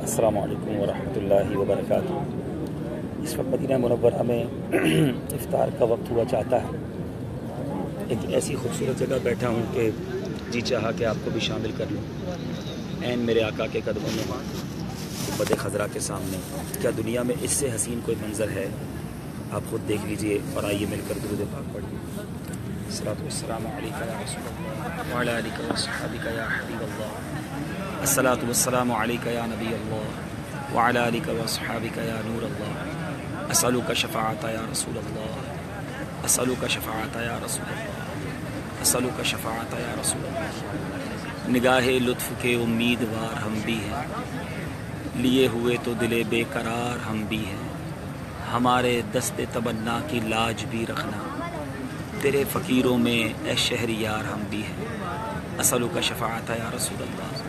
السلام علیکم ورحمۃ اللہ وبرکاتہ۔ اس وقت مدینہ منورہ میں افطار کا وقت ہوا چاہتا ہے۔ ایک ایسی خوبصورت جگہ بیٹھا ہوں کہ جی چاہا کہ آپ کو بھی شامل کر لوں۔ عین میرے آقا کے قدموں میں گنبد خضرا کے سامنے، کیا دنیا میں اس سے حسین کوئی منظر ہے؟ آپ خود دیکھ لیجئے اور آئیے مل کر درود پاک پڑھیے۔ الصلاۃ والسلام علیک یا رسول اللہ وعلی آلک وصحبک یا حبیب اللہ۔ الصلاۃ والسلام علیک یا نبی اللہ وعلی آلک وصحبک یا نور اللہ۔ اسألک شفاعت یا رسول اللہ، اسألک شفاعت یا رسول اللہ، اسألک شفاعت یا رسول اللہ۔ نگاہ لطف کے امیدوار ہم بھی ہیں، لیے ہوئے تو دل بے قرار ہم بھی ہیں۔ ہمارے دست تمنا کی لاج بھی رکھنا، تیرے فقیروں میں اے شہریار ہم بھی ہیں۔ اسألک شفاعت یا رسول اللہ،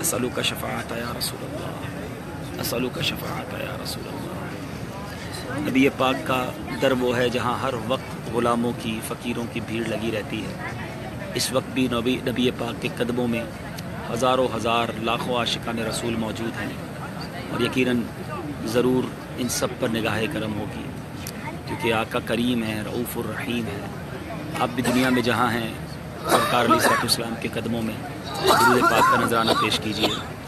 اسألک شفاعت یا رسول اللہ، اسألک شفاعت یا رسول اللہ۔ نبی پاک کا در وہ ہے جہاں ہر وقت غلاموں کی، فقیروں کی بھیڑ لگی رہتی ہے۔ اس وقت بھی نبی پاک کے قدموں میں ہزاروں ہزار لاکھوں عاشقان رسول موجود ہیں، اور یقیناً ضرور ان سب پر نگاہ کرم ہوگی، کیونکہ آقا کریم ہے، رؤوف الرحیم ہے۔ آپ بھی دنیا میں جہاں ہیں سرکار علیہ الصلوۃ والسلام کے قدموں میں درود پاک کا نذرانہ پیش کیجیے۔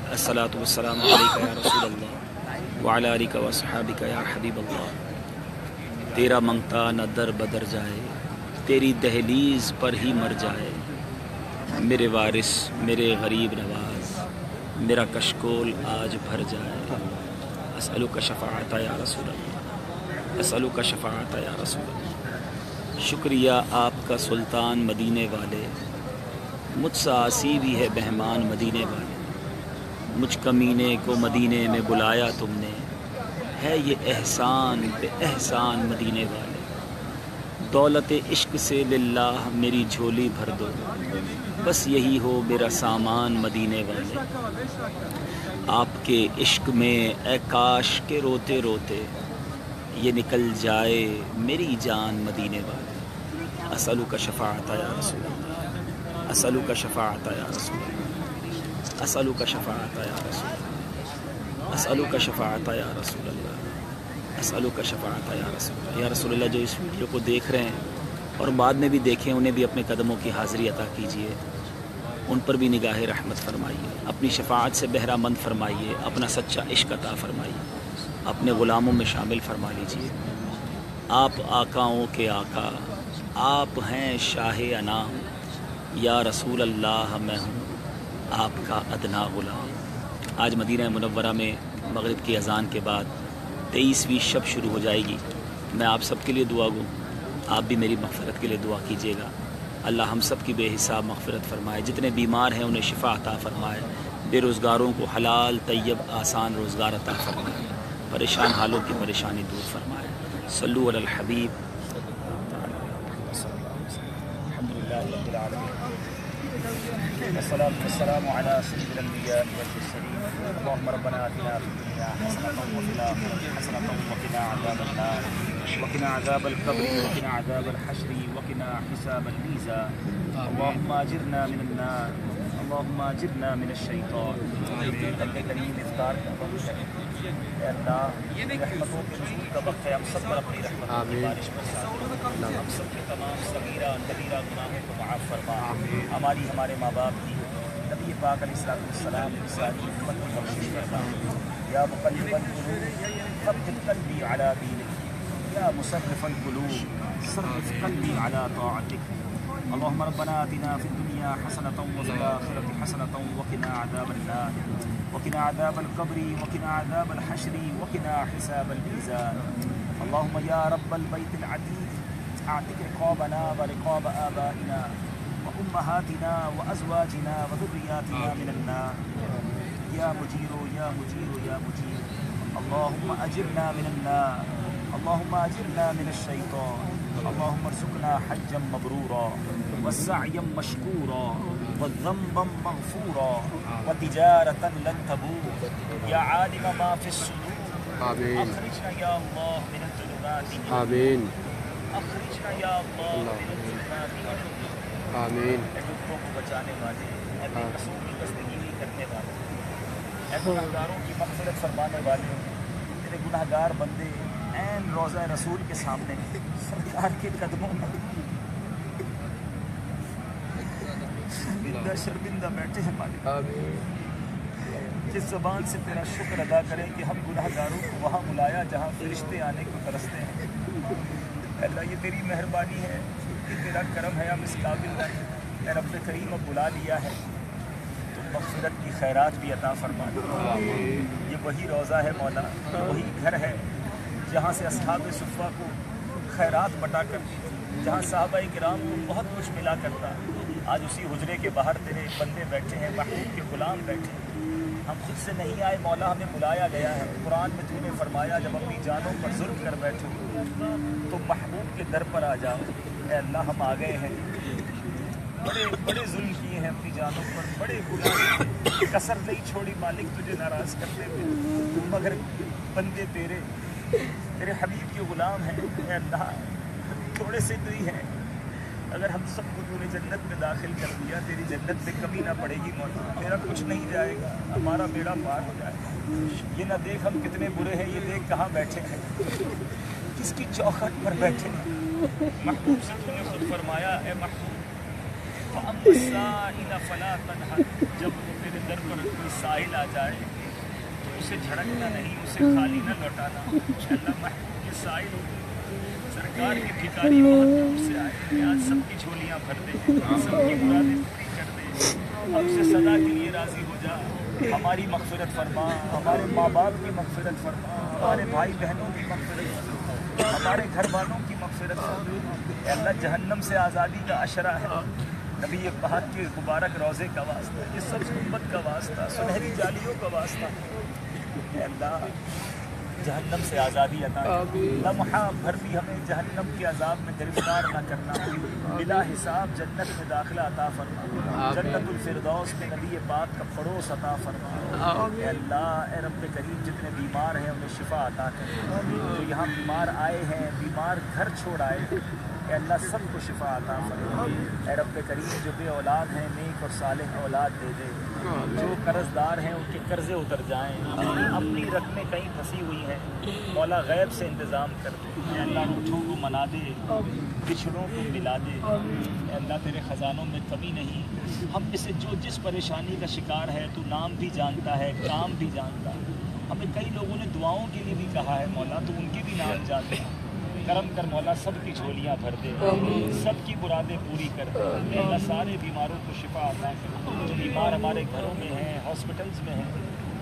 الصلاۃ والسلام علیک یا رسول اللہ وعلی آلک وصحبک یا حبیب اللہ۔ تیرا منگتا نہ در بدر جائے، تیری دہلیز پر ہی مر جائے۔ میرے وارث میرے غریب نواز، میرا کشکول آج بھر جائے۔ اسألک شفاعت یا رسول اللہ، اسألک شفاعت یا رسول اللہ۔ شکریہ آپ کا سلطان مدینے والے، مجھ سے آسی بھی ہے بہمان مدینے والے۔ مجھ کمینے کو مدینے میں بلایا تم نے، ہے یہ احسان بے احسان مدینے والے۔ دولت عشق سے للہ میری جھولی بھر دو، بس یہی ہو میرا سامان مدینے والے۔ آپ کے عشق میں اے کاش کے روتے روتے یہ نکل جائے میری جان مدینے والے۔ اسألک شفاعت یا رسول اللہ، اسألک شفاعت یا رسول اللہ، اسألک شفاعت یا رسول اللہ، اسألک شفاعت یا رسول اللہ، اسألک شفاعت یا رسول اللہ۔ یا رسول اللہ، جو اس ویڈیو کو دیکھ رہے ہیں اور بعد میں بھی دیکھیں، انہیں بھی اپنے قدموں کی حاضری عطا کیجیے، ان پر بھی نگاہ رحمت فرمائیے، اپنی شفاعت سے بہرہ مند فرمائیے، اپنا سچا عشق عطا فرمائیے، اپنے غلاموں میں شامل فرما لیجیے۔ آپ آقاؤں کے آقا، آپ ہیں شاہ انام، یا رسول اللہ میں ہوں آپ کا ادنا غلام۔ آج مدینہ منورہ میں مغرب کی اذان کے بعد 23ویں شب شروع ہو جائے گی۔ میں آپ سب کے لیے دعا گو، آپ بھی میری مغفرت کے لیے دعا کیجیے گا۔ اللہ ہم سب کی بے حساب مغفرت فرمائے، جتنے بیمار ہیں انہیں شفا عطا فرمائے، بے روزگاروں کو حلال طیب آسان روزگار عطا فرمائے، پریشان حالوں کی پریشانی دور فرمائے۔ صلو علی الحبیب۔ الحمدللہ رب العالمین، والصلاۃ والسلام علی سید الانبیاء والمرسلین۔ اللهم ربنا آتنا فی الدنیا حسنة وفی الآخرة حسنة وقنا عذاب النار، وقنا عذاب القبر، وقنا عذاب الحشر، وقنا حساب الميزان۔ اللهم اجرنا من النار، اللهم اجرنا من الشیطان۔ رب کریم افطار کا وقت ہے، اے اللہ رحمتوں کے نزول کا وقت ہے، ہم سب پر اپنی رحمتوں کی بارش برسا دے، ہم سب کے تمام صغیرہ کبیرہ گناہوں کو معاف فرما، ہماری ہمارے ماں باپ کی، نبی پاک علیہ الصلوۃ والسلام کی ساری امت کو بخشش فرما۔ یا مقلب القلوب ثبت قلبی علی دینک، یا مصرف القلوب صرف قلبی علی طاعتک۔ اللهم ربنا آتنا في الدنيا حسنة وفي الآخرة حسنة وقنا عذاب النار، وقنا عذاب القبر، وقنا عذاب الحشر، وقنا حساب الميزان۔ اللهم يا رب البيت العتيق اعتق رقابنا ورقاب آبائنا وأمهاتنا وأزواجنا وذرياتنا من النار، يا مجير يا مجير يا مجير۔ اللهم أجرنا من النار، اللهم أجرنا من الشيطان، اللهم ارزقنا حجا مبرورا وسعيا مشكورا وذنبا مغفورا وتجارة لن تبور، يا عالم ما في الصدور اخرجنا يا الله من الظلمات، آمين، اخرجنا يا الله من الظلمات، آمین۔ اے ڈوبوں کو بچانے والے، اے بے قصور کی بستگی کرنے والے، اے گناہگاروں کی مغفرت فرمانے والے، تیرے گناہگار بندے عین روضہ رسول کے سامنے سرکار کے قدموں میں شرمندہ بیٹھے ہیں مالک، جس زبان سے تیرا شکر ادا کریں کہ ہم گناہگاروں کو وہاں بلایا جہاں فرشتے آنے کو ترستے ہیں۔ اللہ یہ تیری مہربانی ہے، یہ تیرا کرم ہے، ہم اس قابل نہیں، اے رب کریم اب بلا لیا ہے تو مغفرت کی خیرات بھی عطا فرما دے۔ یہ وہی روضہ ہے مولا، وہی گھر ہے جہاں سے اصحاب صفہ کو خیرات بٹا کرتی تھی، جہاں صحابہ کرام کو بہت کچھ ملا کرتا۔ آج اسی حجرے کے باہر تیرے بندے بیٹھے ہیں، محبوب کے غلام بیٹھے ہیں، ہم خود سے نہیں آئے مولا، ہمیں بلایا گیا ہے۔ قرآن میں تو نے فرمایا جب اپنی جانوں پر ظلم کر بیٹھو تو محبوب کے در پر آ جاؤ۔ اے اللہ ہم آ گئے ہیں، بڑے بڑے ظلم کیے ہیں اپنی جانوں پر، بڑے گناہ، کسر نہیں چھوڑی مالک تجھے ناراض کرتے ہوئے، مگر بندے تیرے حبیب کے غلام ہیں۔ اے اللہ تھوڑے سے تو ہی ہیں، اگر ہم سب کو تو نے جنت میں داخل کر دیا، تیری جنت میں کمی نہ پڑے گی مولا، میرا کچھ نہیں جائے گا، ہمارا بیڑا پار ہو جائے گا۔ یہ نہ دیکھ ہم کتنے برے ہیں، یہ دیکھ کہاں بیٹھے ہیں، کس کی چوکھٹ پر بیٹھے ہیں۔ محبوب سے تو نے خود فرمایا اے محبوب فَأَمَّا السَّائِلَ فَلَا تَنْهَرْ، جب تیرے در پر کوئی سائل آ جائے تو اسے جھڑکنا نہیں، اسے خالی نہ لوٹانا۔ اللہ محبوب کے سائل سرکار کی بھکاری بہت دور سے آئے ہیں، آج سب کی جھولیاں بھر دے، سب کی مرادیں پوری کر دے، ہم سے صدا کے لیے راضی ہو جا، ہماری مغفرت فرما، ہمارے ماں باپ کی مغفرت فرما، ہمارے بھائی بہنوں کی مغفرت فرما، ہمارے گھر والوں کی مغفرت فرما۔ اے اللہ جہنم سے آزادی کا عشرہ ہے، نبی پاک کے مبارک روضے کا واسطہ، اس سب امت کا واسطہ، سنہری جالیوں کا واسطہ۔ اے اللہ جہنم سے آزادی عطا کر، لمحہ بھر بھی ہمیں جہنم کے عذاب میں گرفتار نہ کرنا، بلا حساب جنت میں داخلہ عطا فرما، جنت الفردوس میں نبی پاک کا پڑوس عطا فرما۔ اے اللہ اے رب کریم جتنے بیمار ہیں انہیں شفا عطا کر، جو یہاں بیمار آئے ہیں، بیمار گھر چھوڑ آئے ہیں، اے اللہ سب کو شفا عطا فرما۔ اے رب کریم جو بے اولاد ہیں نیک اور صالح اولاد دے دے، جو قرض دار ہیں ان کے قرضے اتر جائیں، اپنی رقمیں کہیں پھنسی ہوئی ہیں مولا غیب سے انتظام کر دے۔ اے اللہ روٹھوں کو منا دے، بچھڑوں کو ملا دے۔ اے اللہ تیرے خزانوں میں کمی نہیں، ہم میں سے جو جس پریشانی کا شکار ہے تو نام بھی جانتا ہے، کام بھی جانتا ہے۔ ہمیں کئی لوگوں نے دعاؤں کے لیے بھی کہا ہے مولا، تو ان کے بھی نام جانتے ہیں۔ کرم کر مولا، سب کی جھولیاں بھر دے، سب کی مرادیں پوری کر دے۔ اے اللہ سارے بیماروں کو شفا عطا کر، جو بیمار ہمارے گھروں میں ہیں، ہاسپٹلز میں ہیں،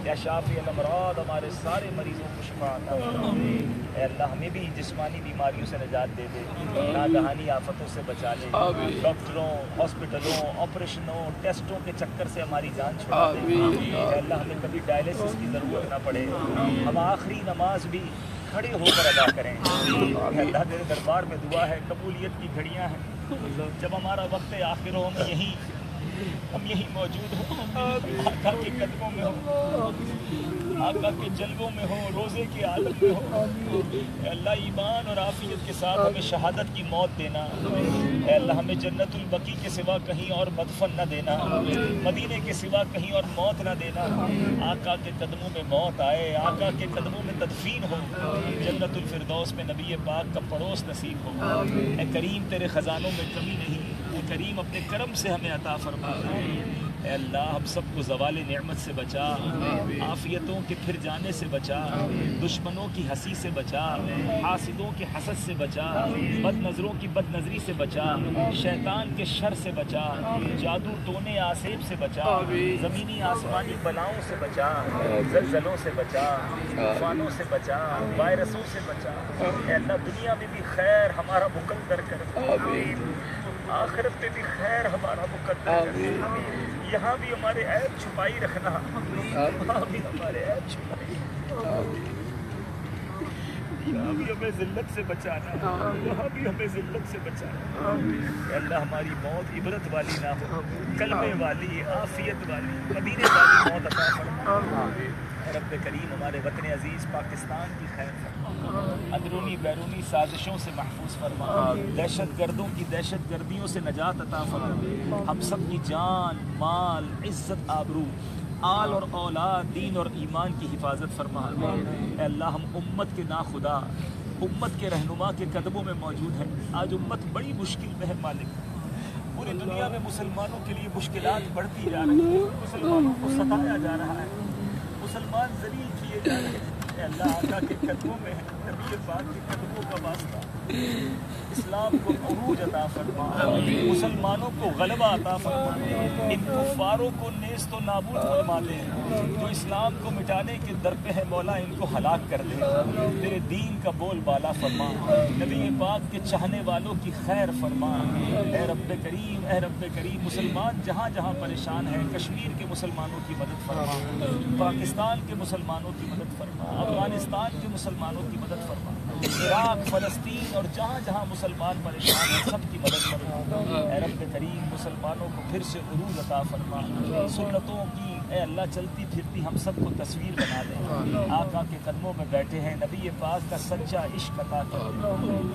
یا شافی الامراض ہمارے سارے مریضوں کو شفا عطا کر۔ اے اللہ ہمیں بھی جسمانی بیماریوں سے نجات دے دے، ناگہانی آفتوں سے بچا لے، ڈاکٹروں، ہاسپٹلوں، آپریشنوں، ٹیسٹوں کے چکر سے ہماری جان چھڑا دے۔ اے اللہ ہمیں کبھی ڈائلسس کی ضرورت نہ پڑے، ہم آخری نماز بھی کھڑے ہو کر ادا کریں۔ اے اللہ تیرے دربار میں دعا ہے، قبولیت کی گھڑیاں ہیں، جب ہمارا وقت آخر ہو ہم یہیں موجود ہوں، آقا کے قدموں میں ہو، آقا کے جلووں میں ہو، روزے کے عالم میں ہو۔ اے اللہ ایمان اور عافیت کے ساتھ ہمیں شہادت کی موت دینا۔ اے اللہ ہمیں جنت البقیع کے سوا کہیں اور مدفن نہ دینا، مدینے کے سوا کہیں اور موت نہ دینا۔ آقا کے قدموں میں موت آئے، آقا کے قدموں میں تدفین ہو، جنت الفردوس میں نبی پاک کا پڑوس نصیب ہو۔ اے کریم تیرے خزانوں میں کمی نہیں، اے کریم اپنے کرم سے ہمیں عطا فرما۔ اے اللہ ہم سب کو زوال نعمت سے بچا، عافیتوں کے پھر جانے سے بچا، دشمنوں کی ہنسی سے بچا، حاسدوں کے حسد سے بچا، بد نظروں کی بد نظری سے بچا، شیطان کے شر سے بچا، جادو ٹونے آسیب سے بچا، زمینی آسمانی بلاؤں سے بچا، زلزلوں سے بچا، طوفانوں سے بچا، وائرسوں سے بچا۔ اے اللہ دنیا میں بھی خیر ہمارا مقدر کر، آخرت میں بھی خیر ہمارا مقدر کر، یہاں بھی ہمارے عیب چھپائی رکھنا، وہاں بھی ہمارے عیب چھپائی، یہاں بھی ہمیں ذلت سے بچانا، وہاں بھی ہمیں ذلت سے بچانا۔ اے اللہ ہماری موت عبرت والی نہ ہو، کلمے والی، عافیت والی، مدینے والی موت عطا فرما۔ اے رب کریم ہمارے وطن عزیز پاکستان کی خیر فرما، اندرونی بیرونی سازشوں سے محفوظ فرما، دہشت گردوں کی دہشت گردیوں سے نجات عطا فرما، ہم سب کی جان، مال، عزت، آبرو آل اور اولاد، دین اور ایمان کی حفاظت فرما۔ اے اللہ ہم امت کے ناخدا، امت کے رہنما کے قدموں میں موجود ہیں۔ آج امت بڑی مشکل میں ہے مالک، پوری دنیا میں مسلمانوں کے لیے مشکلات بڑھتی جا رہی ہیں، مسلمانوں کو ستایا جا رہا ہے، مسلمان ذلیل کیے جا رہے ہیں۔ اے اللہ آقا کے قدموں میں ہے، نبی پاک کے قدموں کا واسطہ، اسلام کو عروج عطا فرما، مسلمانوں کو غلبہ عطا فرما، ان کفاروں کو نیست و نابود فرما دے جو اسلام کو مٹانے کے در پہ ہے مولا، ان کو ہلاک کر دے، تیرے دین کا بول بالا فرما، نبی پاک کے چاہنے والوں کی خیر فرما۔ اے رب کریم، اے رب کریم، مسلمان جہاں جہاں پریشان ہیں، کشمیر کے مسلمانوں کی مدد فرما، پاکستان کے مسلمانوں کی مدد فرما، افغانستان کے مسلمانوں کی مدد فرما، عراق، فلسطین اور جہاں جہاں مسلمان پریشان ہیں سب کی مدد فرما۔ اے رب کریم مسلمانوں کو پھر سے عروج عطا فرما، سنتوں کی اے اللہ چلتی پھرتی ہم سب کو تصویر بنا دے، آقا کے قدموں میں بیٹھے ہیں، نبی پاک کا سچا عشق عطا کر،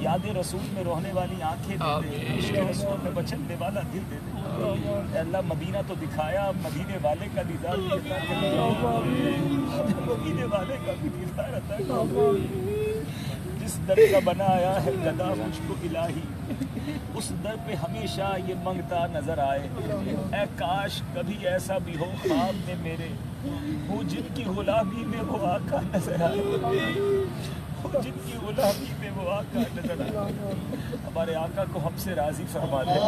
یاد رسول میں رونے والی آنکھیں دے دے، عشق رسول میں بچنے والا دل دے دے۔ اے اللہ مدینہ تو دکھایا، مدینے والے کا دیدار بھی عطا کر، مدینے والے کا بھی دیدار عطا کر، جس در کا بنایا ہے گدا مجھ کو الہی، اس در پہ ہمیشہ یہ منگتا نظر آئے، اے کاش کبھی ایسا بھی ہو خواب میں میرے، وہ جن کی غلامی میں وہ آقا نظر آئے، وہ جن کی غلامی میں وہ آقا نظر آئے، ہمارے آقا کو ہم سے راضی فرما دے۔